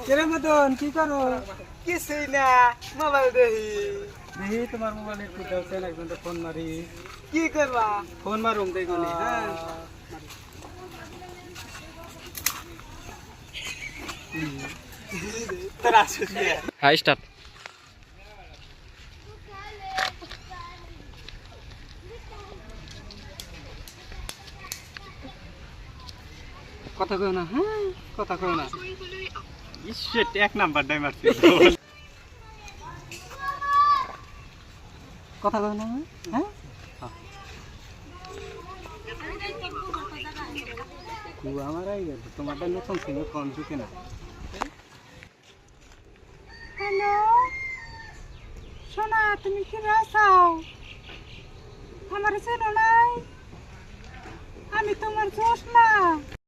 কেরে মদন কি করো? কিছুই না, মোবাইল দেখি। দেখি তোমার মোবাইলে একটু দেওছেন একজনকে ফোন মারি। কি করবা? ফোন মারুম দেখুনি। হ্যাঁ তোরা আসিস না। Hi start. কথা কও না, হ্যাঁ কথা কও না। ইশ্বেট এক নাম্বার ডাই মারছি। কথা কও না, হ্যাঁ আমার আই গেল তোমারটা নতুন ছিল ফোন ঢুকে না। হ্যালো সোনা, তুমি কি রাসাও? আমার চেনো নাই? আমি তোমার জোশ না।